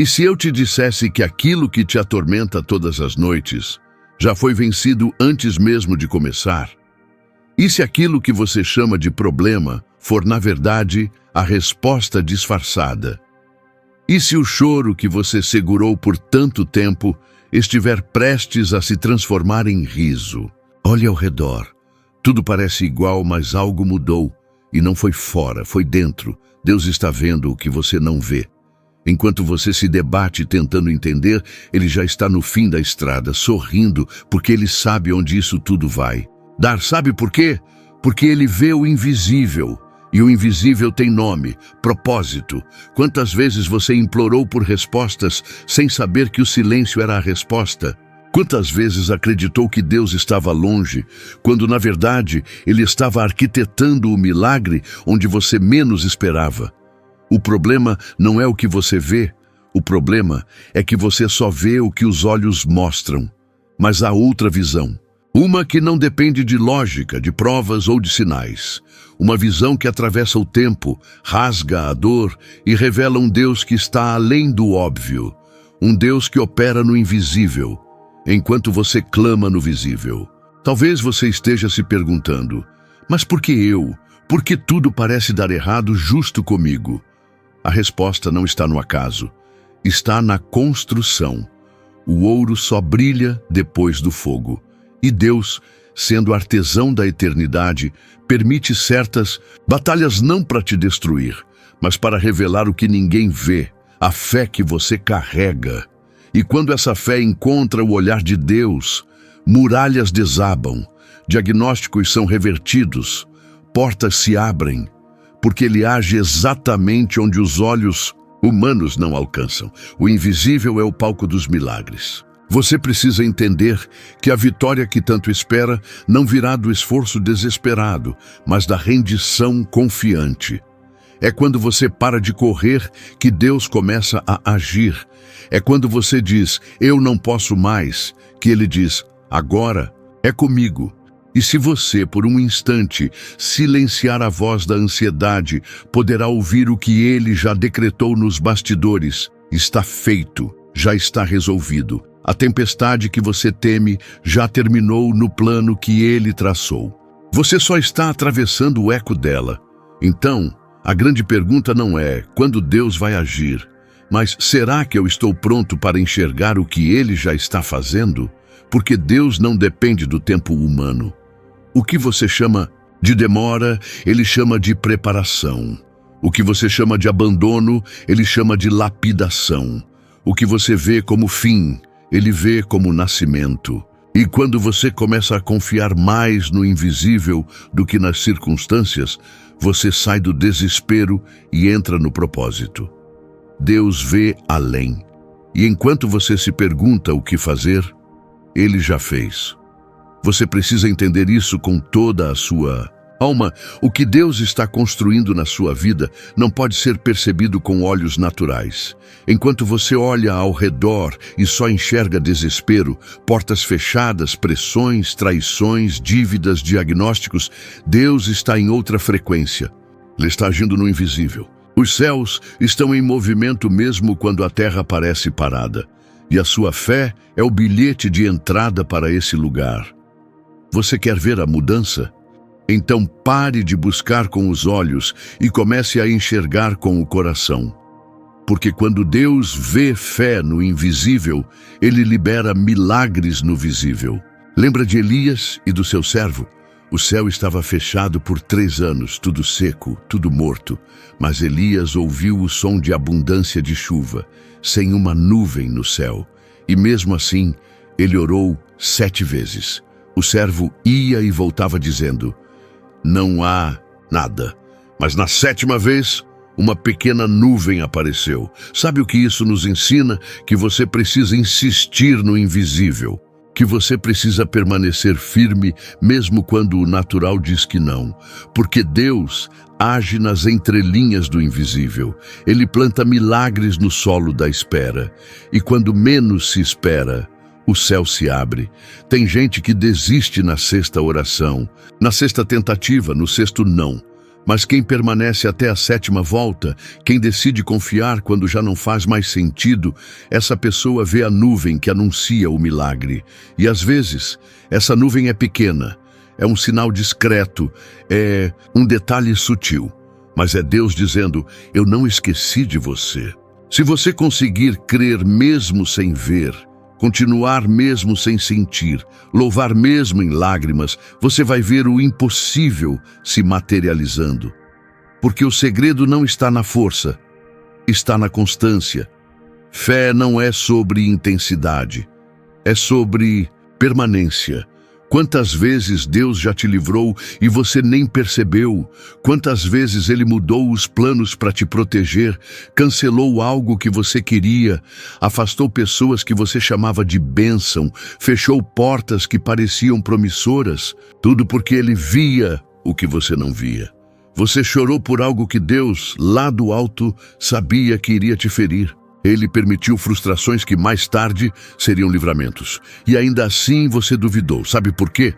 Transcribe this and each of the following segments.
E se eu te dissesse que aquilo que te atormenta todas as noites já foi vencido antes mesmo de começar? E se aquilo que você chama de problema for, na verdade, a resposta disfarçada? E se o choro que você segurou por tanto tempo estiver prestes a se transformar em riso? Olhe ao redor. Tudo parece igual, mas algo mudou. E não foi fora, foi dentro. Deus está vendo o que você não vê. Enquanto você se debate tentando entender, Ele já está no fim da estrada, sorrindo, porque Ele sabe onde isso tudo vai. Sabe por quê? Porque Ele vê o invisível. E o invisível tem nome, propósito. Quantas vezes você implorou por respostas sem saber que o silêncio era a resposta? Quantas vezes acreditou que Deus estava longe, quando na verdade Ele estava arquitetando o milagre onde você menos esperava? O problema não é o que você vê, o problema é que você só vê o que os olhos mostram. Mas há outra visão. Uma que não depende de lógica, de provas ou de sinais. Uma visão que atravessa o tempo, rasga a dor e revela um Deus que está além do óbvio. Um Deus que opera no invisível, enquanto você clama no visível. Talvez você esteja se perguntando, mas por que eu? Por que tudo parece dar errado justo comigo? A resposta não está no acaso, está na construção. O ouro só brilha depois do fogo. E Deus, sendo artesão da eternidade, permite certas batalhas não para te destruir, mas para revelar o que ninguém vê, a fé que você carrega. E quando essa fé encontra o olhar de Deus, muralhas desabam, diagnósticos são revertidos, portas se abrem, porque Ele age exatamente onde os olhos humanos não alcançam. O invisível é o palco dos milagres. Você precisa entender que a vitória que tanto espera não virá do esforço desesperado, mas da rendição confiante. É quando você para de correr que Deus começa a agir. É quando você diz, eu não posso mais, que Ele diz, agora é comigo. E se você, por um instante, silenciar a voz da ansiedade, poderá ouvir o que Ele já decretou nos bastidores. Está feito, já está resolvido. A tempestade que você teme já terminou no plano que Ele traçou. Você só está atravessando o eco dela. Então, a grande pergunta não é quando Deus vai agir, mas será que eu estou pronto para enxergar o que Ele já está fazendo? Porque Deus não depende do tempo humano. O que você chama de demora, Ele chama de preparação. O que você chama de abandono, Ele chama de lapidação. O que você vê como fim, Ele vê como nascimento. E quando você começa a confiar mais no invisível do que nas circunstâncias, você sai do desespero e entra no propósito. Deus vê além. E enquanto você se pergunta o que fazer, Ele já fez. Você precisa entender isso com toda a sua alma. O que Deus está construindo na sua vida não pode ser percebido com olhos naturais. Enquanto você olha ao redor e só enxerga desespero, portas fechadas, pressões, traições, dívidas, diagnósticos, Deus está em outra frequência. Ele está agindo no invisível. Os céus estão em movimento mesmo quando a terra parece parada. E a sua fé é o bilhete de entrada para esse lugar. Você quer ver a mudança? Então pare de buscar com os olhos e comece a enxergar com o coração. Porque quando Deus vê fé no invisível, Ele libera milagres no visível. Lembra de Elias e do seu servo? O céu estava fechado por 3 anos, tudo seco, tudo morto. Mas Elias ouviu o som de abundância de chuva, sem uma nuvem no céu. E mesmo assim, ele orou 7 vezes. O servo ia e voltava dizendo, não há nada. Mas na 7ª vez, uma pequena nuvem apareceu. Sabe o que isso nos ensina? Que você precisa insistir no invisível. Que você precisa permanecer firme, mesmo quando o natural diz que não. Porque Deus age nas entrelinhas do invisível. Ele planta milagres no solo da espera. E quando menos se espera, o céu se abre. Tem gente que desiste na 6ª oração, na 6ª tentativa, no 6º não. Mas quem permanece até a sétima volta, quem decide confiar quando já não faz mais sentido, essa pessoa vê a nuvem que anuncia o milagre. E às vezes, essa nuvem é pequena, é um sinal discreto, é um detalhe sutil. Mas é Deus dizendo, eu não esqueci de você. Se você conseguir crer mesmo sem ver, continuar mesmo sem sentir, louvar mesmo em lágrimas, você vai ver o impossível se materializando. Porque o segredo não está na força, está na constância. Fé não é sobre intensidade, é sobre permanência. Quantas vezes Deus já te livrou e você nem percebeu? Quantas vezes Ele mudou os planos para te proteger, cancelou algo que você queria, afastou pessoas que você chamava de bênção, fechou portas que pareciam promissoras, tudo porque Ele via o que você não via. Você chorou por algo que Deus, lá do alto, sabia que iria te ferir. Ele permitiu frustrações que mais tarde seriam livramentos. E ainda assim você duvidou. Sabe por quê?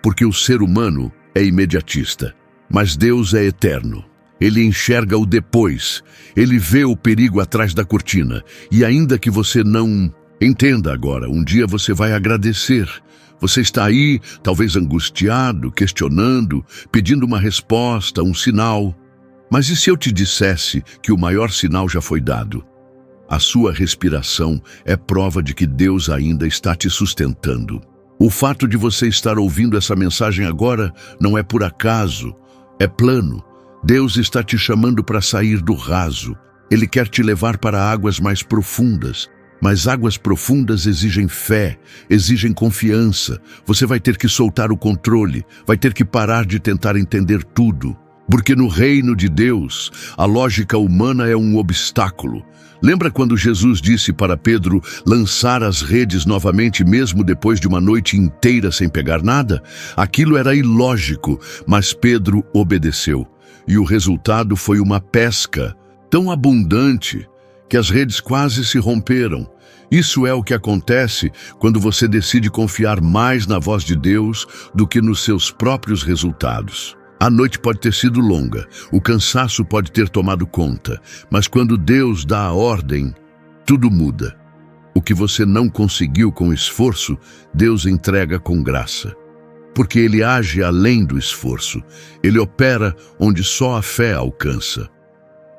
Porque o ser humano é imediatista. Mas Deus é eterno. Ele enxerga o depois. Ele vê o perigo atrás da cortina. E ainda que você não entenda agora, um dia você vai agradecer. Você está aí, talvez angustiado, questionando, pedindo uma resposta, um sinal. Mas e se eu te dissesse que o maior sinal já foi dado? A sua respiração é prova de que Deus ainda está te sustentando. O fato de você estar ouvindo essa mensagem agora não é por acaso, é plano. Deus está te chamando para sair do raso. Ele quer te levar para águas mais profundas. Mas águas profundas exigem fé, exigem confiança. Você vai ter que soltar o controle, vai ter que parar de tentar entender tudo. Porque no reino de Deus, a lógica humana é um obstáculo. Lembra quando Jesus disse para Pedro lançar as redes novamente mesmo depois de uma noite inteira sem pegar nada? Aquilo era ilógico, mas Pedro obedeceu. E o resultado foi uma pesca tão abundante que as redes quase se romperam. Isso é o que acontece quando você decide confiar mais na voz de Deus do que nos seus próprios resultados. A noite pode ter sido longa, o cansaço pode ter tomado conta, mas quando Deus dá a ordem, tudo muda. O que você não conseguiu com esforço, Deus entrega com graça. Porque Ele age além do esforço, Ele opera onde só a fé alcança.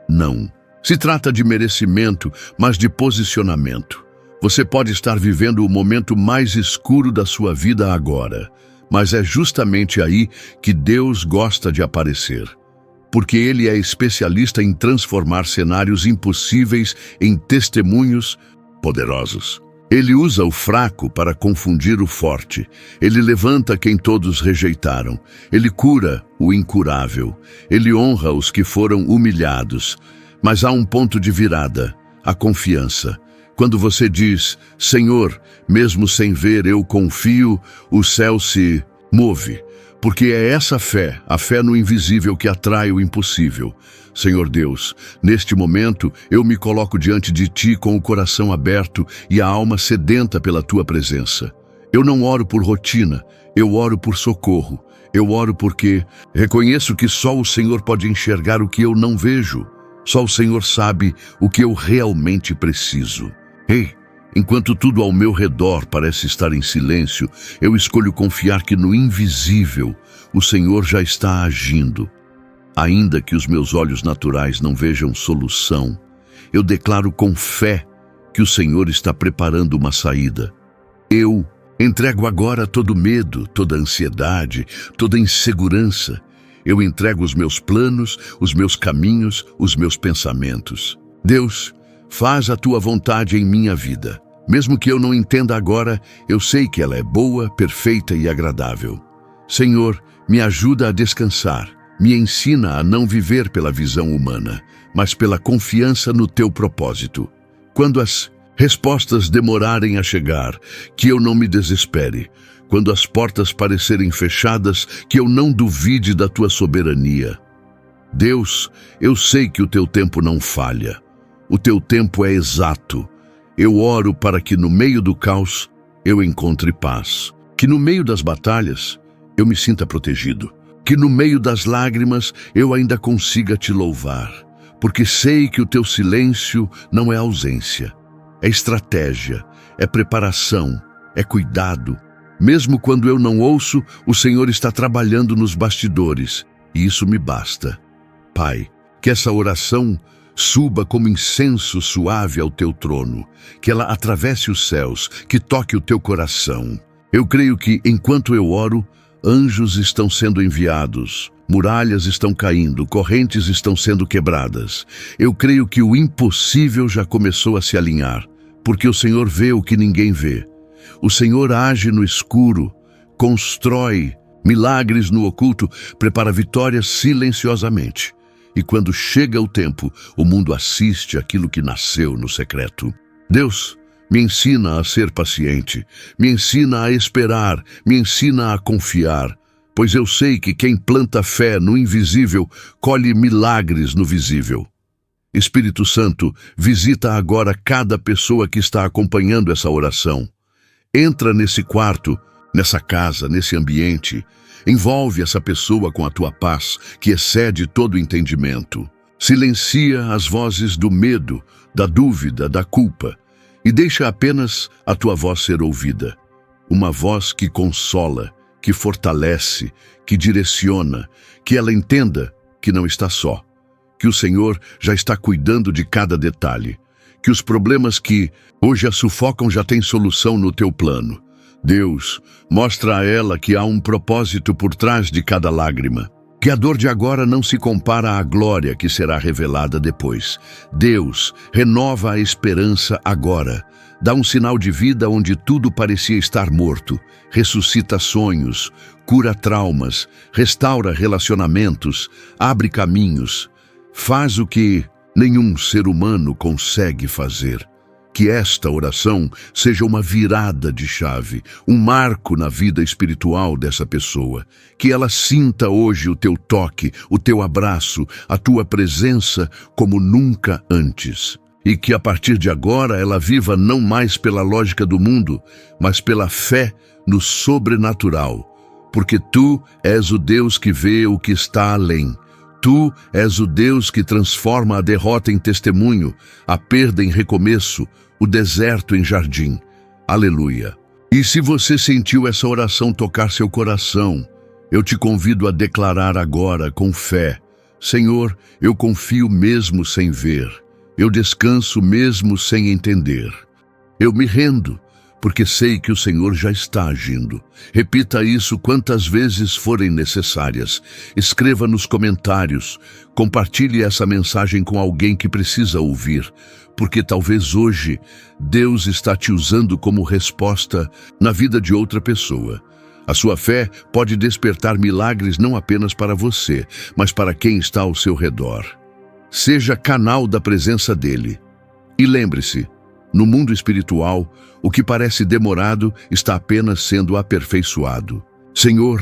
Não se trata de merecimento, mas de posicionamento. Você pode estar vivendo o momento mais escuro da sua vida agora, mas é justamente aí que Deus gosta de aparecer. Porque Ele é especialista em transformar cenários impossíveis em testemunhos poderosos. Ele usa o fraco para confundir o forte. Ele levanta quem todos rejeitaram. Ele cura o incurável. Ele honra os que foram humilhados. Mas há um ponto de virada, a confiança. Quando você diz, Senhor, mesmo sem ver eu confio, o céu se move. Porque é essa fé, a fé no invisível, que atrai o impossível. Senhor Deus, neste momento eu me coloco diante de Ti com o coração aberto e a alma sedenta pela Tua presença. Eu não oro por rotina, eu oro por socorro. Eu oro porque reconheço que só o Senhor pode enxergar o que eu não vejo. Só o Senhor sabe o que eu realmente preciso. Ei, enquanto tudo ao meu redor parece estar em silêncio, eu escolho confiar que no invisível o Senhor já está agindo. Ainda que os meus olhos naturais não vejam solução, eu declaro com fé que o Senhor está preparando uma saída. Eu entrego agora todo medo, toda ansiedade, toda insegurança. Eu entrego os meus planos, os meus caminhos, os meus pensamentos. Deus, faz a Tua vontade em minha vida. Mesmo que eu não entenda agora, eu sei que ela é boa, perfeita e agradável. Senhor, me ajuda a descansar. Me ensina a não viver pela visão humana, mas pela confiança no Teu propósito. Quando as respostas demorarem a chegar, que eu não me desespere. Quando as portas parecerem fechadas, que eu não duvide da Tua soberania. Deus, eu sei que o Teu tempo não falha. O Teu tempo é exato. Eu oro para que no meio do caos eu encontre paz. Que no meio das batalhas eu me sinta protegido. Que no meio das lágrimas eu ainda consiga te louvar, porque sei que o teu silêncio não é ausência, é estratégia, é preparação, é cuidado. Mesmo quando eu não ouço, o Senhor está trabalhando nos bastidores, e isso me basta. Pai, que essa oração suba como incenso suave ao teu trono, que ela atravesse os céus, que toque o teu coração. Eu creio que, enquanto eu oro, anjos estão sendo enviados, muralhas estão caindo, correntes estão sendo quebradas. Eu creio que o impossível já começou a se alinhar, porque o Senhor vê o que ninguém vê. O Senhor age no escuro, constrói milagres no oculto, prepara vitórias silenciosamente. E quando chega o tempo, o mundo assiste aquilo que nasceu no secreto. Deus, me ensina a ser paciente, me ensina a esperar, me ensina a confiar, pois eu sei que quem planta fé no invisível colhe milagres no visível. Espírito Santo, visita agora cada pessoa que está acompanhando essa oração. Entra nesse quarto, nessa casa, nesse ambiente. Envolve essa pessoa com a tua paz, que excede todo entendimento. Silencia as vozes do medo, da dúvida, da culpa, e deixa apenas a tua voz ser ouvida. Uma voz que consola, que fortalece, que direciona, que ela entenda que não está só, que o Senhor já está cuidando de cada detalhe, que os problemas que hoje a sufocam já têm solução no teu plano. Deus, mostra a ela que há um propósito por trás de cada lágrima, que a dor de agora não se compara à glória que será revelada depois. Deus, renova a esperança agora. Dá um sinal de vida onde tudo parecia estar morto. Ressuscita sonhos, cura traumas, restaura relacionamentos, abre caminhos. Faz o que nenhum ser humano consegue fazer. Que esta oração seja uma virada de chave, um marco na vida espiritual dessa pessoa. Que ela sinta hoje o teu toque, o teu abraço, a tua presença como nunca antes. E que a partir de agora ela viva não mais pela lógica do mundo, mas pela fé no sobrenatural. Porque tu és o Deus que vê o que está além. Tu és o Deus que transforma a derrota em testemunho, a perda em recomeço, o deserto em jardim. Aleluia. E se você sentiu essa oração tocar seu coração, eu te convido a declarar agora com fé: Senhor, eu confio mesmo sem ver. Eu descanso mesmo sem entender. Eu me rendo, porque sei que o Senhor já está agindo. Repita isso quantas vezes forem necessárias. Escreva nos comentários. Compartilhe essa mensagem com alguém que precisa ouvir, porque talvez hoje Deus está te usando como resposta na vida de outra pessoa. A sua fé pode despertar milagres não apenas para você, mas para quem está ao seu redor. Seja canal da presença dele. E lembre-se, no mundo espiritual, o que parece demorado está apenas sendo aperfeiçoado. Senhor,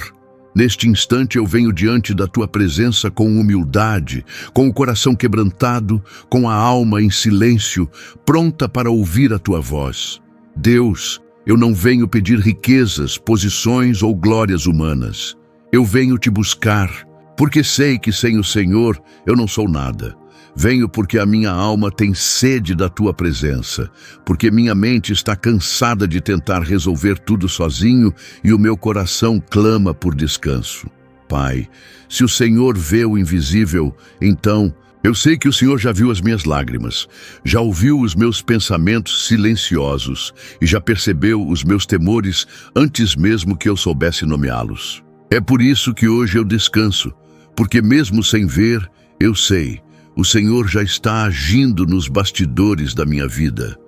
neste instante eu venho diante da tua presença com humildade, com o coração quebrantado, com a alma em silêncio, pronta para ouvir a tua voz. Deus, eu não venho pedir riquezas, posições ou glórias humanas. Eu venho te buscar, porque sei que sem o Senhor eu não sou nada. Venho porque a minha alma tem sede da tua presença, porque minha mente está cansada de tentar resolver tudo sozinho e o meu coração clama por descanso. Pai, se o Senhor vê o invisível, então eu sei que o Senhor já viu as minhas lágrimas, já ouviu os meus pensamentos silenciosos e já percebeu os meus temores antes mesmo que eu soubesse nomeá-los. É por isso que hoje eu descanso, porque mesmo sem ver, eu sei. O Senhor já está agindo nos bastidores da minha vida.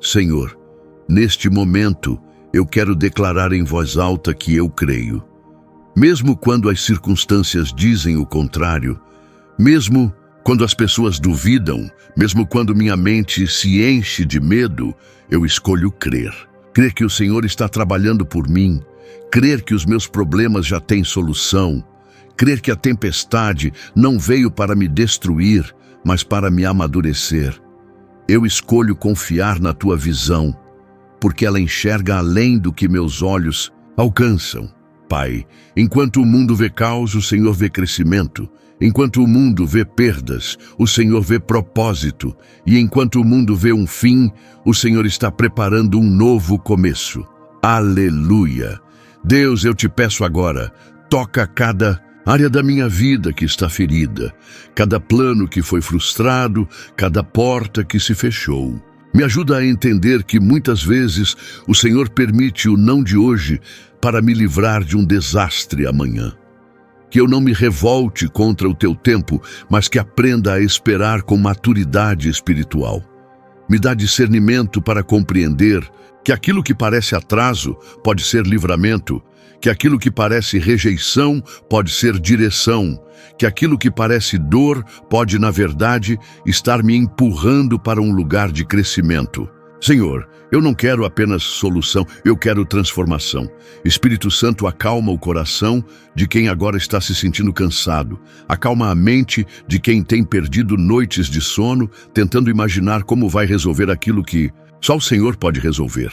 Senhor, neste momento, eu quero declarar em voz alta que eu creio. Mesmo quando as circunstâncias dizem o contrário, mesmo quando as pessoas duvidam, mesmo quando minha mente se enche de medo, eu escolho crer. Crer que o Senhor está trabalhando por mim, crer que os meus problemas já têm solução, crer que a tempestade não veio para me destruir, mas para me amadurecer. Eu escolho confiar na tua visão, porque ela enxerga além do que meus olhos alcançam. Pai. Enquanto o mundo vê caos, o Senhor vê crescimento. Enquanto o mundo vê perdas, o Senhor vê propósito. E enquanto o mundo vê um fim, o Senhor está preparando um novo começo. Aleluia! Deus, eu te peço agora, toca cada área da minha vida que está ferida, cada plano que foi frustrado, cada porta que se fechou. Me ajuda a entender que muitas vezes o Senhor permite o não de hoje para me livrar de um desastre amanhã. Que eu não me revolte contra o teu tempo, mas que aprenda a esperar com maturidade espiritual. Me dá discernimento para compreender que aquilo que parece atraso pode ser livramento, que aquilo que parece rejeição pode ser direção, que aquilo que parece dor pode, na verdade, estar me empurrando para um lugar de crescimento. Senhor, eu não quero apenas solução, eu quero transformação. Espírito Santo, acalma o coração de quem agora está se sentindo cansado. Acalma a mente de quem tem perdido noites de sono, tentando imaginar como vai resolver aquilo que só o Senhor pode resolver.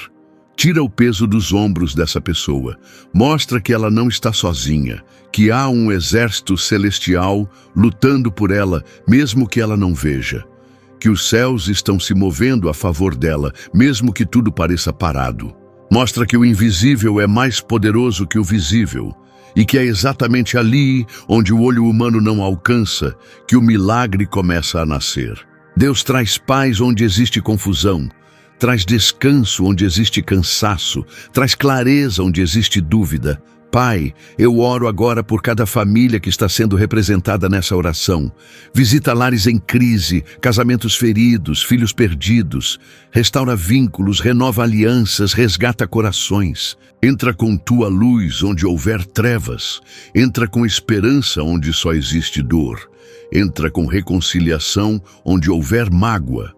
Tira o peso dos ombros dessa pessoa. Mostra que ela não está sozinha, que há um exército celestial lutando por ela, mesmo que ela não veja. Que os céus estão se movendo a favor dela, mesmo que tudo pareça parado. Mostra que o invisível é mais poderoso que o visível, e que é exatamente ali, onde o olho humano não alcança, que o milagre começa a nascer. Deus traz paz onde existe confusão, traz descanso onde existe cansaço, traz clareza onde existe dúvida. Pai, eu oro agora por cada família que está sendo representada nessa oração. Visita lares em crise, casamentos feridos, filhos perdidos. Restaura vínculos, renova alianças, resgata corações. Entra com tua luz onde houver trevas. Entra com esperança onde só existe dor. Entra com reconciliação onde houver mágoa.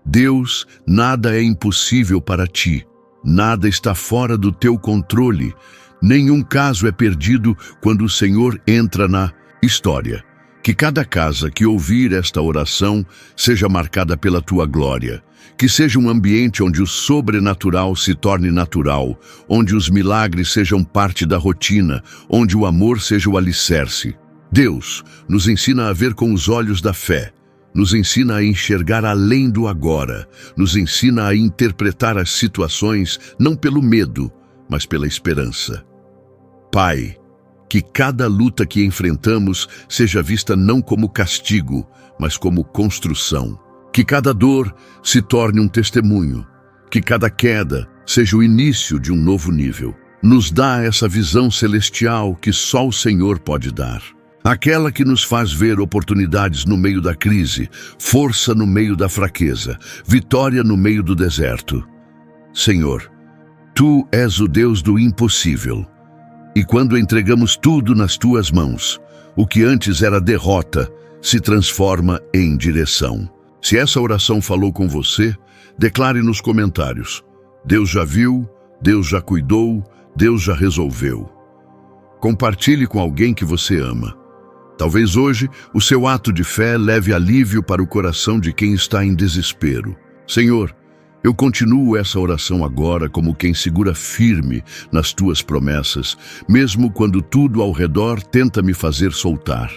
Deus, nada é impossível para ti. Nada está fora do teu controle. Nenhum caso é perdido quando o Senhor entra na história. Que cada casa que ouvir esta oração seja marcada pela tua glória. Que seja um ambiente onde o sobrenatural se torne natural, onde os milagres sejam parte da rotina, onde o amor seja o alicerce. Deus, nos ensina a ver com os olhos da fé. Nos ensina a enxergar além do agora. Nos ensina a interpretar as situações não pelo medo, mas pela esperança. Pai, que cada luta que enfrentamos seja vista não como castigo, mas como construção. Que cada dor se torne um testemunho. Que cada queda seja o início de um novo nível. Nos dá essa visão celestial que só o Senhor pode dar. Aquela que nos faz ver oportunidades no meio da crise, força no meio da fraqueza, vitória no meio do deserto. Senhor, Tu és o Deus do impossível. E quando entregamos tudo nas Tuas mãos, o que antes era derrota se transforma em direção. Se essa oração falou com você, declare nos comentários. Deus já viu, Deus já cuidou, Deus já resolveu. Compartilhe com alguém que você ama. Talvez hoje o seu ato de fé leve alívio para o coração de quem está em desespero. Senhor, eu continuo essa oração agora como quem segura firme nas Tuas promessas, mesmo quando tudo ao redor tenta me fazer soltar.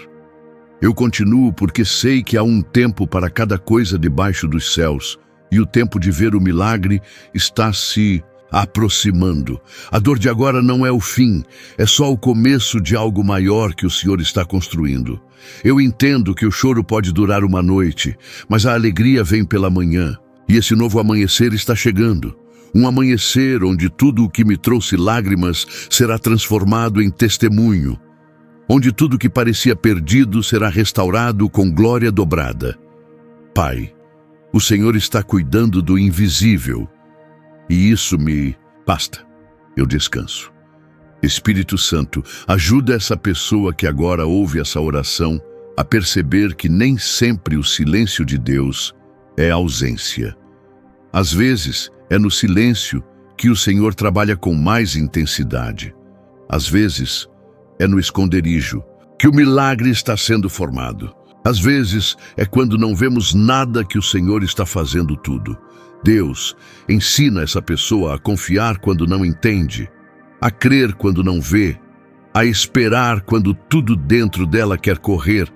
Eu continuo porque sei que há um tempo para cada coisa debaixo dos céus, e o tempo de ver o milagre está se aproximando. A dor de agora não é o fim, é só o começo de algo maior que o Senhor está construindo. Eu entendo que o choro pode durar uma noite, mas a alegria vem pela manhã. E esse novo amanhecer está chegando. Um amanhecer onde tudo o que me trouxe lágrimas será transformado em testemunho. Onde tudo que parecia perdido será restaurado com glória dobrada. Pai, o Senhor está cuidando do invisível. E isso me basta. Eu descanso. Espírito Santo, ajuda essa pessoa que agora ouve essa oração a perceber que nem sempre o silêncio de Deus é ausência. Às vezes, é no silêncio que o Senhor trabalha com mais intensidade. Às vezes, é no esconderijo que o milagre está sendo formado. Às vezes, é quando não vemos nada que o Senhor está fazendo tudo. Deus, ensina essa pessoa a confiar quando não entende, a crer quando não vê a esperar quando tudo dentro dela quer correr.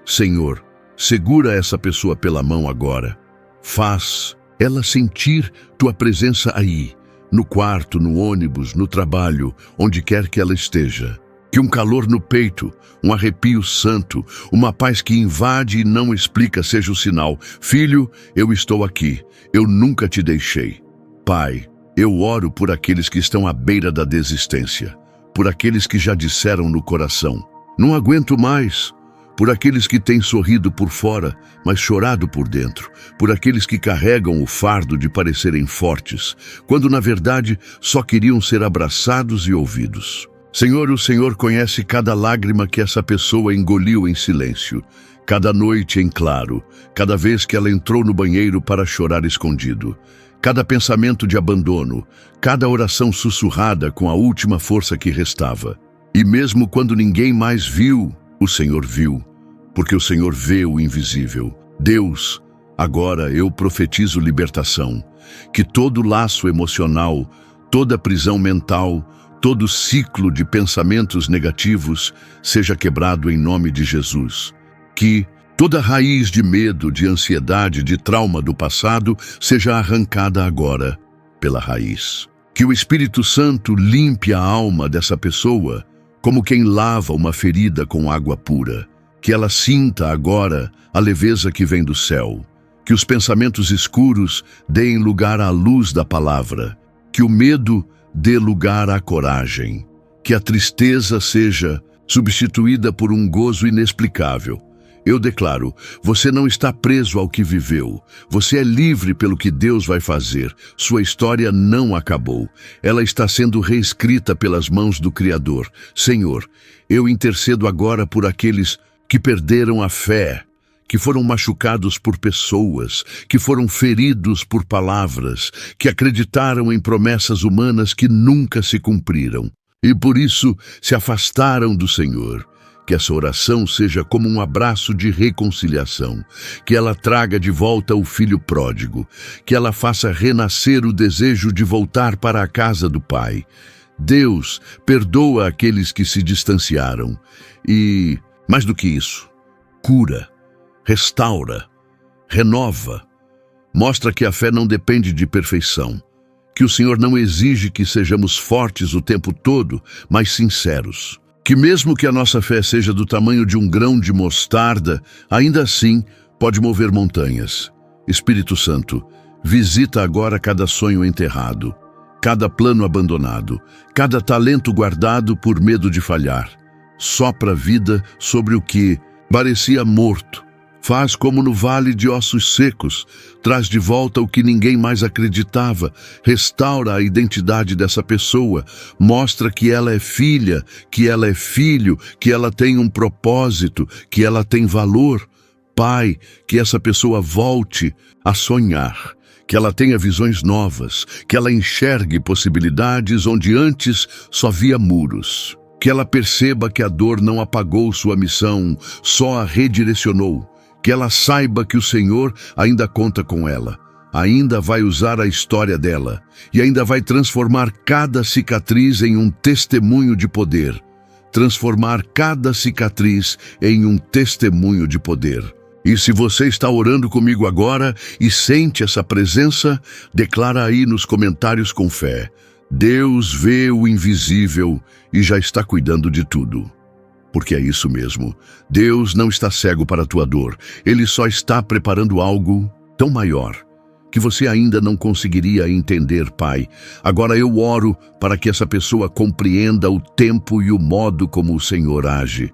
Senhor, segura essa pessoa pela mão agora. Faz ela sentir tua presença aí, no quarto, no ônibus, no trabalho, onde quer que ela esteja. Que um calor no peito, um arrepio santo, uma paz que invade e não explica seja o sinal. Filho, eu estou aqui, eu nunca te deixei. Pai, eu oro por aqueles que estão à beira da desistência, por aqueles que já disseram no coração, não aguento mais, por aqueles que têm sorrido por fora, mas chorado por dentro, por aqueles que carregam o fardo de parecerem fortes, quando na verdade só queriam ser abraçados e ouvidos. Senhor, o Senhor conhece cada lágrima que essa pessoa engoliu em silêncio, cada noite em claro, cada vez que ela entrou no banheiro para chorar escondido, cada pensamento de abandono, cada oração sussurrada com a última força que restava. E mesmo quando ninguém mais viu, o Senhor viu, porque o Senhor vê o invisível. Deus, agora eu profetizo libertação, que todo laço emocional, toda prisão mental, todo ciclo de pensamentos negativos seja quebrado em nome de Jesus. Que toda raiz de medo, de ansiedade, de trauma do passado seja arrancada agora pela raiz. Que o Espírito Santo limpe a alma dessa pessoa como quem lava uma ferida com água pura. Que ela sinta agora a leveza que vem do céu. Que os pensamentos escuros deem lugar à luz da palavra. Que o medo dê lugar à coragem. Que a tristeza seja substituída por um gozo inexplicável. Eu declaro, você não está preso ao que viveu. Você é livre pelo que Deus vai fazer. Sua história não acabou. Ela está sendo reescrita pelas mãos do Criador. Senhor, eu intercedo agora por aqueles que perderam a fé, que foram machucados por pessoas, que foram feridos por palavras, que acreditaram em promessas humanas que nunca se cumpriram e por isso se afastaram do Senhor. Que essa oração seja como um abraço de reconciliação, que ela traga de volta o filho pródigo, que ela faça renascer o desejo de voltar para a casa do Pai. Deus, perdoa aqueles que se distanciaram e, mais do que isso, cura, restaura, renova. Mostra que a fé não depende de perfeição, que o Senhor não exige que sejamos fortes o tempo todo, mas sinceros. Que mesmo que a nossa fé seja do tamanho de um grão de mostarda, ainda assim pode mover montanhas. Espírito Santo, visita agora cada sonho enterrado, cada plano abandonado, cada talento guardado por medo de falhar. Sopra vida sobre o que parecia morto. Faz como no vale de ossos secos, traz de volta o que ninguém mais acreditava, restaura a identidade dessa pessoa, mostra que ela é filha, que ela é filho, que ela tem um propósito, que ela tem valor. Pai, que essa pessoa volte a sonhar, que ela tenha visões novas, que ela enxergue possibilidades onde antes só via muros, que ela perceba que a dor não apagou sua missão, só a redirecionou. Que ela saiba que o Senhor ainda conta com ela, ainda vai usar a história dela e ainda vai transformar cada cicatriz em um testemunho de poder. Transformar cada cicatriz em um testemunho de poder. E se você está orando comigo agora e sente essa presença, declara aí nos comentários com fé. Deus vê o invisível e já está cuidando de tudo. Porque é isso mesmo. Deus não está cego para a tua dor. Ele só está preparando algo tão maior que você ainda não conseguiria entender, Pai. Agora eu oro para que essa pessoa compreenda o tempo e o modo como o Senhor age.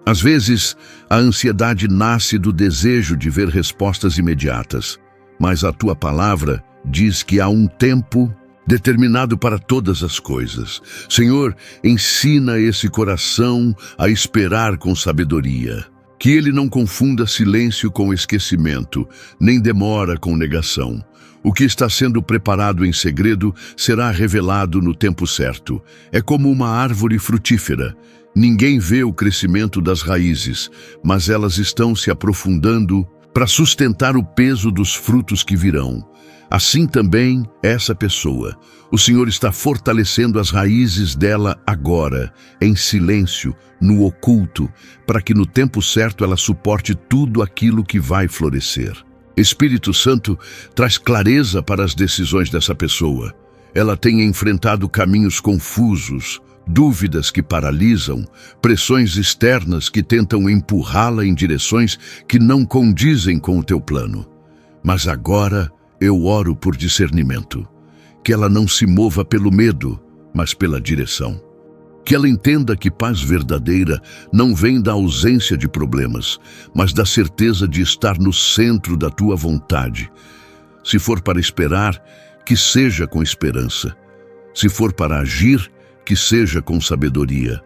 Às vezes, a ansiedade nasce do desejo de ver respostas imediatas, mas a tua palavra diz que há um tempo determinado para todas as coisas. Senhor, ensina esse coração a esperar com sabedoria. Que ele não confunda silêncio com esquecimento, nem demora com negação. O que está sendo preparado em segredo será revelado no tempo certo. É como uma árvore frutífera. Ninguém vê o crescimento das raízes, mas elas estão se aprofundando para sustentar o peso dos frutos que virão. Assim também essa pessoa. O Senhor está fortalecendo as raízes dela agora, em silêncio, no oculto, para que no tempo certo ela suporte tudo aquilo que vai florescer. Espírito Santo traz clareza para as decisões dessa pessoa. Ela tem enfrentado caminhos confusos, dúvidas que paralisam, pressões externas que tentam empurrá-la em direções que não condizem com o teu plano. Mas agora eu oro por discernimento, que ela não se mova pelo medo, mas pela direção. Que ela entenda que paz verdadeira não vem da ausência de problemas, mas da certeza de estar no centro da tua vontade. Se for para esperar, que seja com esperança. Se for para agir, que seja com sabedoria.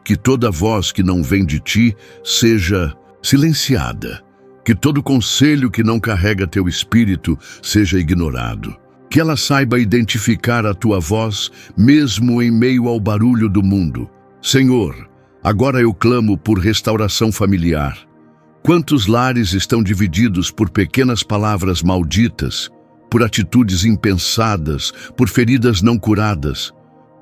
Que toda voz que não vem de ti seja silenciada. Que todo conselho que não carrega teu espírito seja ignorado. Que ela saiba identificar a tua voz, mesmo em meio ao barulho do mundo. Senhor, agora eu clamo por restauração familiar. Quantos lares estão divididos por pequenas palavras malditas, por atitudes impensadas, por feridas não curadas?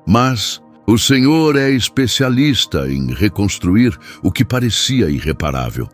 Mas o Senhor é especialista em reconstruir o que parecia irreparável.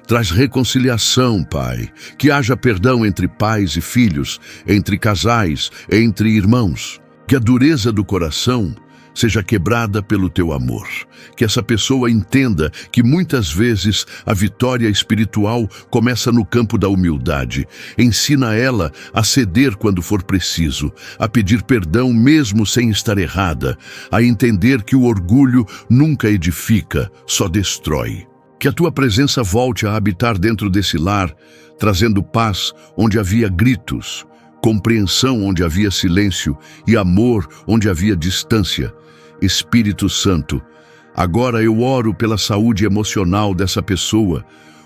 Traz reconciliação, Pai, que haja perdão entre pais e filhos, entre casais, entre irmãos. Que a dureza do coração seja quebrada pelo teu amor. Que essa pessoa entenda que muitas vezes a vitória espiritual começa no campo da humildade. Ensina ela a ceder quando for preciso, a pedir perdão mesmo sem estar errada, a entender que o orgulho nunca edifica, só destrói. Que a tua presença volte a habitar dentro desse lar, trazendo paz onde havia gritos, compreensão onde havia silêncio e amor onde havia distância. Espírito Santo, agora eu oro pela saúde emocional dessa pessoa.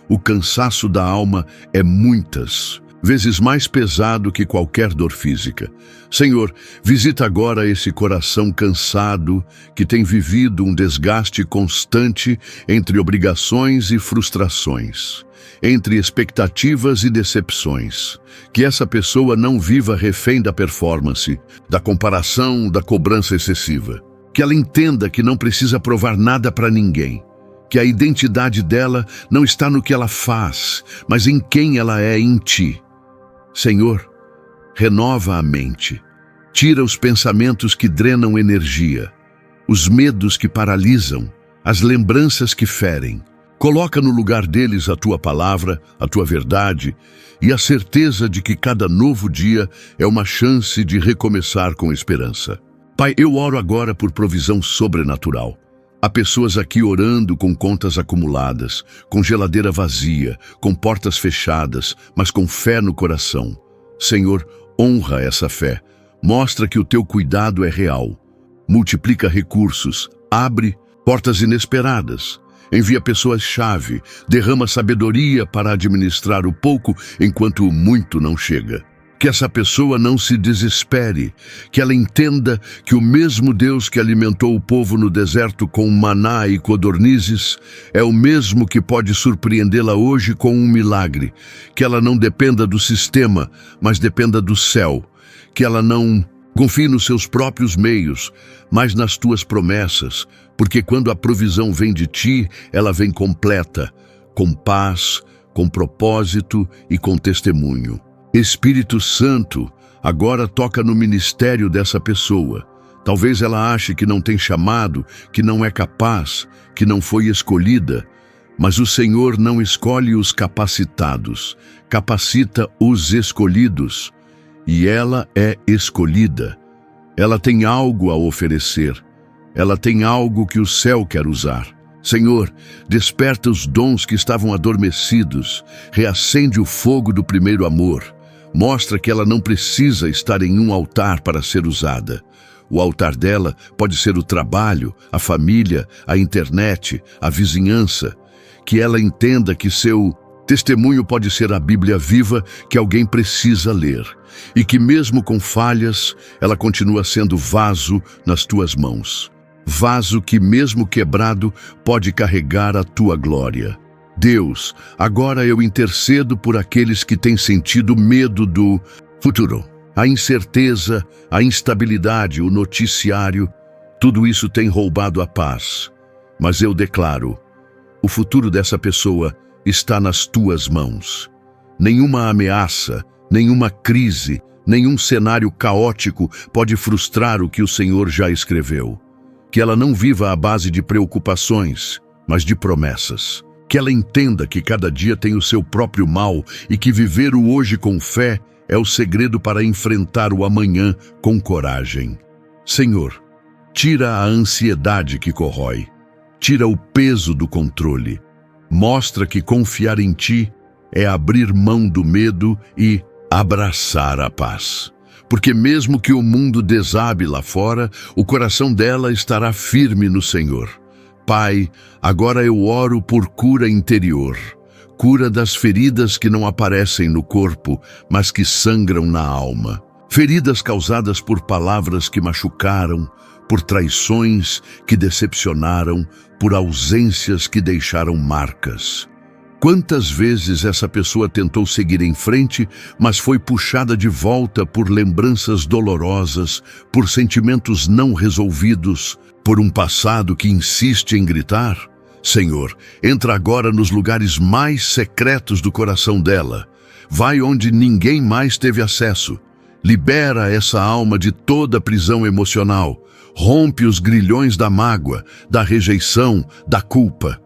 O cansaço da alma é muitas vezes mais pesado que qualquer dor física. Senhor, visita agora esse coração cansado que tem vivido um desgaste constante entre obrigações e frustrações, entre expectativas e decepções. Que essa pessoa não viva refém da performance, da comparação, da cobrança excessiva. Que ela entenda que não precisa provar nada para ninguém. Que a identidade dela não está no que ela faz, mas em quem ela é em ti. Senhor, renova a mente, tira os pensamentos que drenam energia, os medos que paralisam, as lembranças que ferem. Coloca no lugar deles a tua palavra, a tua verdade e a certeza de que cada novo dia é uma chance de recomeçar com esperança. Pai, eu oro agora por provisão sobrenatural. Há pessoas aqui orando com contas acumuladas, com geladeira vazia, com portas fechadas, mas com fé no coração. Senhor, honra essa fé. Mostra que o teu cuidado é real. Multiplica recursos, abre portas inesperadas. Envia pessoas-chave, derrama sabedoria para administrar o pouco enquanto o muito não chega. Que essa pessoa não se desespere, que ela entenda que o mesmo Deus que alimentou o povo no deserto com maná e codornizes é o mesmo que pode surpreendê-la hoje com um milagre. Que ela não dependa do sistema, mas dependa do céu. Que ela não confie nos seus próprios meios, mas nas tuas promessas, porque quando a provisão vem de ti, ela vem completa, com paz, com propósito e com testemunho. Espírito Santo, agora toca no ministério dessa pessoa. Talvez ela ache que não tem chamado, que não é capaz, que não foi escolhida, mas o Senhor não escolhe os capacitados, capacita os escolhidos. E ela é escolhida. Ela tem algo a oferecer. Ela tem algo que o céu quer usar. Senhor, desperta os dons que estavam adormecidos, reacende o fogo do primeiro amor. Mostra que ela não precisa estar em um altar para ser usada. O altar dela pode ser o trabalho, a família, a internet, a vizinhança. Que ela entenda que seu testemunho pode ser a Bíblia viva que alguém precisa ler. E que mesmo com falhas, ela continua sendo vaso nas tuas mãos. Vaso que mesmo quebrado pode carregar a tua glória. Deus, agora eu intercedo por aqueles que têm sentido medo do futuro. A incerteza, a instabilidade, o noticiário, tudo isso tem roubado a paz. Mas eu declaro, o futuro dessa pessoa está nas tuas mãos. Nenhuma ameaça, nenhuma crise, nenhum cenário caótico pode frustrar o que o Senhor já escreveu. Que ela não viva à base de preocupações, mas de promessas. Que ela entenda que cada dia tem o seu próprio mal e que viver o hoje com fé é o segredo para enfrentar o amanhã com coragem. Senhor, tira a ansiedade que corrói, tira o peso do controle. Mostra que confiar em Ti é abrir mão do medo e abraçar a paz. Porque mesmo que o mundo desabe lá fora, o coração dela estará firme no Senhor. Pai, agora eu oro por cura interior, cura das feridas que não aparecem no corpo, mas que sangram na alma. Feridas causadas por palavras que machucaram, por traições que decepcionaram, por ausências que deixaram marcas. Quantas vezes essa pessoa tentou seguir em frente, mas foi puxada de volta por lembranças dolorosas, por sentimentos não resolvidos, por um passado que insiste em gritar? Senhor, entra agora nos lugares mais secretos do coração dela. Vai onde ninguém mais teve acesso. Libera essa alma de toda prisão emocional. Rompe os grilhões da mágoa, da rejeição, da culpa.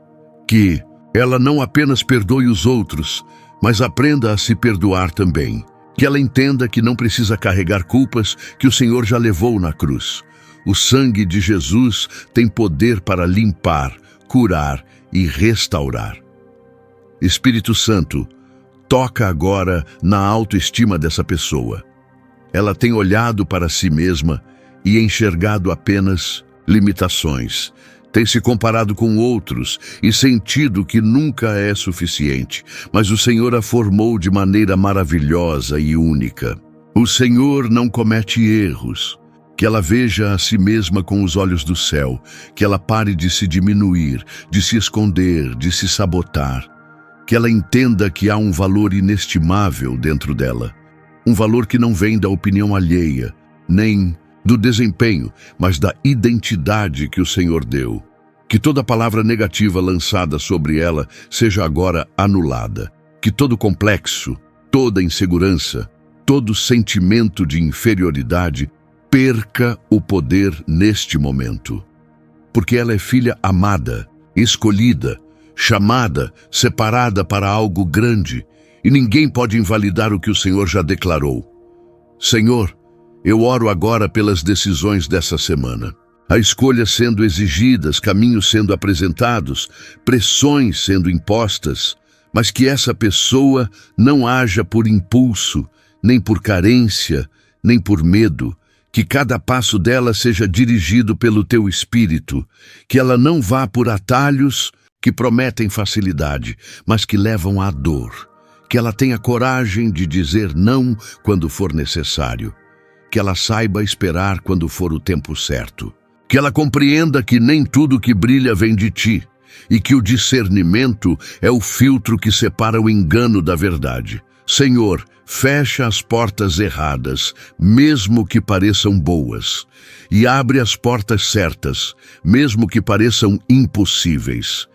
Que ela não apenas perdoe os outros, mas aprenda a se perdoar também. Que ela entenda que não precisa carregar culpas que o Senhor já levou na cruz. O sangue de Jesus tem poder para limpar, curar e restaurar. Espírito Santo, toca agora na autoestima dessa pessoa. Ela tem olhado para si mesma e enxergado apenas limitações. Tem se comparado com outros e sentido que nunca é suficiente, mas o Senhor a formou de maneira maravilhosa e única. O Senhor não comete erros. Que ela veja a si mesma com os olhos do céu, que ela pare de se diminuir, de se esconder, de se sabotar. Que ela entenda que há um valor inestimável dentro dela. Um valor que não vem da opinião alheia, nem do desempenho, mas da identidade que o Senhor deu. Que toda palavra negativa lançada sobre ela seja agora anulada. Que todo complexo, toda insegurança, todo sentimento de inferioridade perca o poder neste momento. Porque ela é filha amada, escolhida, chamada, separada para algo grande, e ninguém pode invalidar o que o Senhor já declarou. Senhor, eu oro agora pelas decisões dessa semana. A escolha sendo exigidas, caminhos sendo apresentados, pressões sendo impostas, mas que essa pessoa não haja por impulso, nem por carência, nem por medo. Que cada passo dela seja dirigido pelo Teu Espírito, que ela não vá por atalhos que prometem facilidade, mas que levam à dor. Que ela tenha coragem de dizer não quando for necessário. Que ela saiba esperar quando for o tempo certo. Que ela compreenda que nem tudo que brilha vem de Ti, e que o discernimento é o filtro que separa o engano da verdade. Senhor, fecha as portas erradas, mesmo que pareçam boas, e abre as portas certas, mesmo que pareçam impossíveis.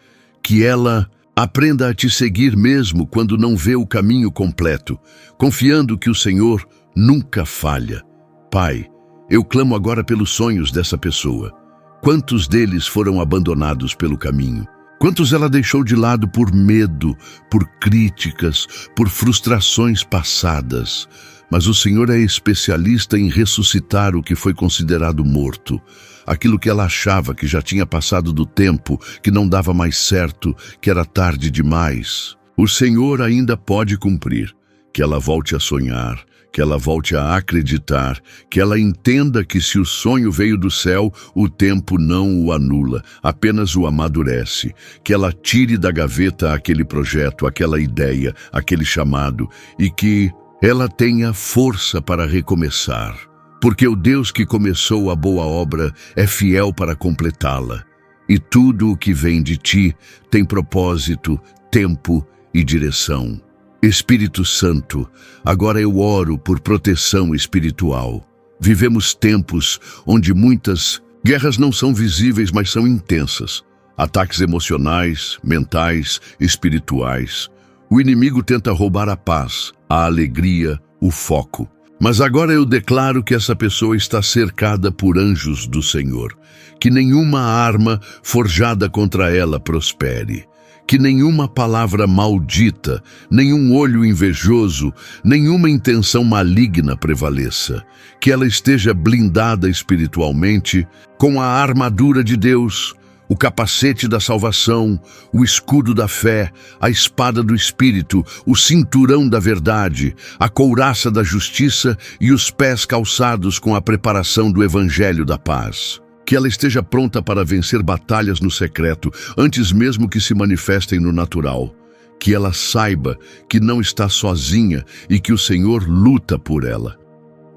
Que ela aprenda a Te seguir mesmo quando não vê o caminho completo, confiando que o Senhor nunca falha. Pai, eu clamo agora pelos sonhos dessa pessoa. Quantos deles foram abandonados pelo caminho? Quantos ela deixou de lado por medo, por críticas, por frustrações passadas? Mas o Senhor é especialista em ressuscitar o que foi considerado morto. Aquilo que ela achava que já tinha passado do tempo, que não dava mais certo, que era tarde demais. O Senhor ainda pode cumprir. Que ela volte a sonhar, que ela volte a acreditar, que ela entenda que se o sonho veio do céu, o tempo não o anula, apenas o amadurece. Que ela tire da gaveta aquele projeto, aquela ideia, aquele chamado, e que ela tenha força para recomeçar. Porque o Deus que começou a boa obra é fiel para completá-la. E tudo o que vem de Ti tem propósito, tempo e direção. Espírito Santo, agora eu oro por proteção espiritual. Vivemos tempos onde muitas guerras não são visíveis, mas são intensas. Ataques emocionais, mentais, espirituais. O inimigo tenta roubar a paz, a alegria, o foco. Mas agora eu declaro que essa pessoa está cercada por anjos do Senhor. Que nenhuma arma forjada contra ela prospere. Que nenhuma palavra maldita, nenhum olho invejoso, nenhuma intenção maligna prevaleça. Que ela esteja blindada espiritualmente com a armadura de Deus, o capacete da salvação, o escudo da fé, a espada do Espírito, o cinturão da verdade, a couraça da justiça e os pés calçados com a preparação do Evangelho da paz. Que ela esteja pronta para vencer batalhas no secreto, antes mesmo que se manifestem no natural. Que ela saiba que não está sozinha e que o Senhor luta por ela.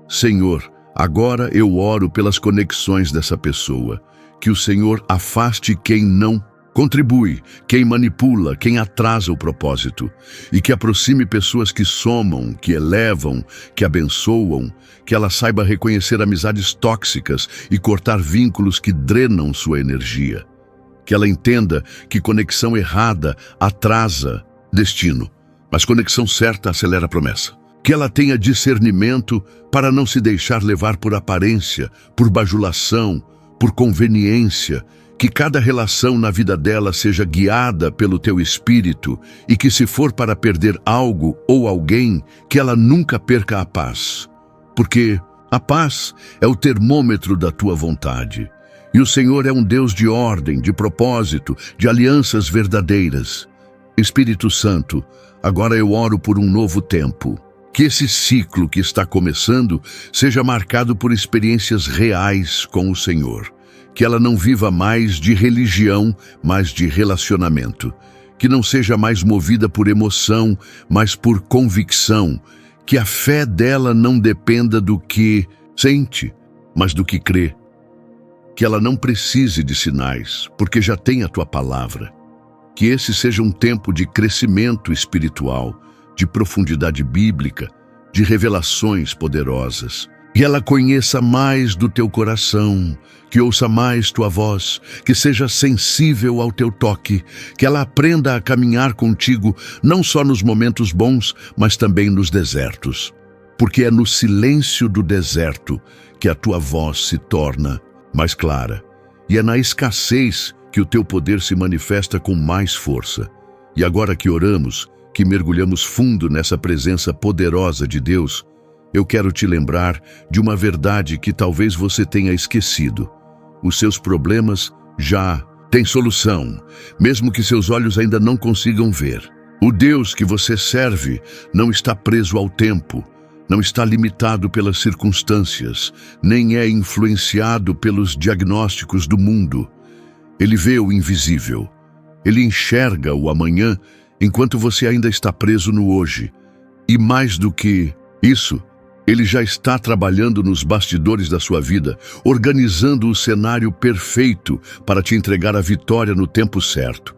Senhor, agora eu oro pelas conexões dessa pessoa. Que o Senhor afaste quem não contribui, quem manipula, quem atrasa o propósito. E que aproxime pessoas que somam, que elevam, que abençoam. Que ela saiba reconhecer amizades tóxicas e cortar vínculos que drenam sua energia. Que ela entenda que conexão errada atrasa destino, mas conexão certa acelera a promessa. Que ela tenha discernimento para não se deixar levar por aparência, por bajulação, por conveniência. Que cada relação na vida dela seja guiada pelo teu Espírito e que, se for para perder algo ou alguém, que ela nunca perca a paz. Porque a paz é o termômetro da tua vontade. E o Senhor é um Deus de ordem, de propósito, de alianças verdadeiras. Espírito Santo, agora eu oro por um novo tempo. Que esse ciclo que está começando seja marcado por experiências reais com o Senhor. Que ela não viva mais de religião, mas de relacionamento. Que não seja mais movida por emoção, mas por convicção. Que a fé dela não dependa do que sente, mas do que crê. Que ela não precise de sinais, porque já tem a tua palavra. Que esse seja um tempo de crescimento espiritual, de profundidade bíblica, de revelações poderosas. Que ela conheça mais do teu coração, que ouça mais tua voz, que seja sensível ao teu toque, que ela aprenda a caminhar contigo, não só nos momentos bons, mas também nos desertos. Porque é no silêncio do deserto que a tua voz se torna mais clara. E é na escassez que o teu poder se manifesta com mais força. E agora que oramos, que mergulhamos fundo nessa presença poderosa de Deus, eu quero te lembrar de uma verdade que talvez você tenha esquecido. Os seus problemas já têm solução, mesmo que seus olhos ainda não consigam ver. O Deus que você serve não está preso ao tempo, não está limitado pelas circunstâncias, nem é influenciado pelos diagnósticos do mundo. Ele vê o invisível. Ele enxerga o amanhã enquanto você ainda está preso no hoje. E mais do que isso, Ele já está trabalhando nos bastidores da sua vida, organizando o cenário perfeito para te entregar a vitória no tempo certo.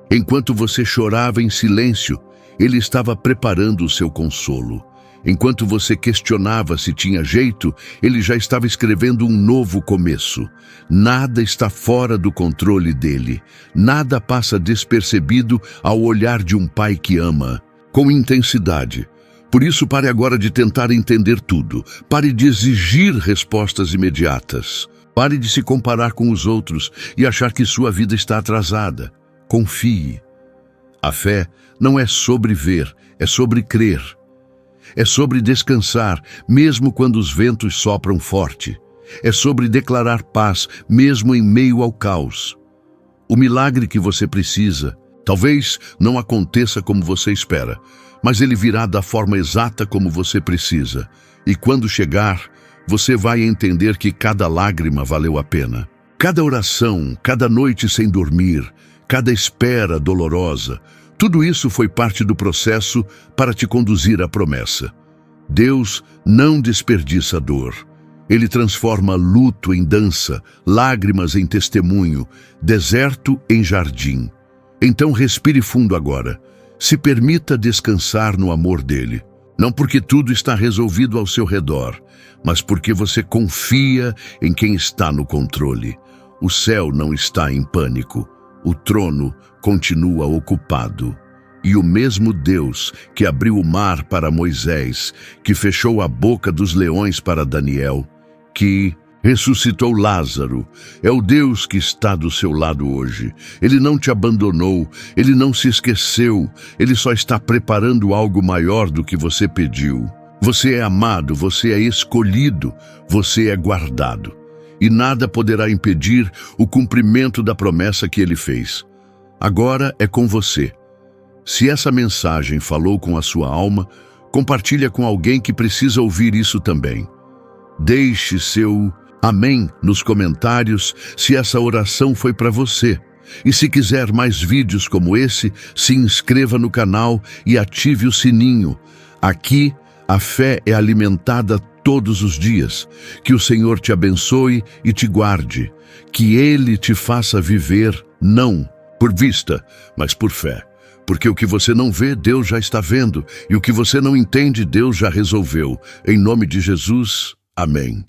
Enquanto você chorava em silêncio, Ele estava preparando o seu consolo. Enquanto você questionava se tinha jeito, Ele já estava escrevendo um novo começo. Nada está fora do controle dele. Nada passa despercebido ao olhar de um pai que ama, com intensidade. Por isso, pare agora de tentar entender tudo. Pare de exigir respostas imediatas. Pare de se comparar com os outros e achar que sua vida está atrasada. Confie. A fé não é sobre ver, é sobre crer. É sobre descansar, mesmo quando os ventos sopram forte. É sobre declarar paz, mesmo em meio ao caos. O milagre que você precisa, talvez não aconteça como você espera, mas ele virá da forma exata como você precisa. E quando chegar, você vai entender que cada lágrima valeu a pena. Cada oração, cada noite sem dormir, cada espera dolorosa, tudo isso foi parte do processo para te conduzir à promessa. Deus não desperdiça dor. Ele transforma luto em dança, lágrimas em testemunho, deserto em jardim. Então respire fundo agora. Se permita descansar no amor dele. Não porque tudo está resolvido ao seu redor, mas porque você confia em quem está no controle. O céu não está em pânico. O trono continua ocupado. E o mesmo Deus que abriu o mar para Moisés, que fechou a boca dos leões para Daniel, que ressuscitou Lázaro, é o Deus que está do seu lado hoje. Ele não te abandonou, ele não se esqueceu, ele só está preparando algo maior do que você pediu. Você é amado, você é escolhido, você é guardado. E nada poderá impedir o cumprimento da promessa que ele fez. Agora é com você. Se essa mensagem falou com a sua alma, compartilha com alguém que precisa ouvir isso também. Deixe seu amém nos comentários se essa oração foi para você. E se quiser mais vídeos como esse, se inscreva no canal e ative o sininho. Aqui, a fé é alimentada todos os dias. Que o Senhor te abençoe e te guarde. Que Ele te faça viver, não por vista, mas por fé. Porque o que você não vê, Deus já está vendo. E o que você não entende, Deus já resolveu. Em nome de Jesus, amém.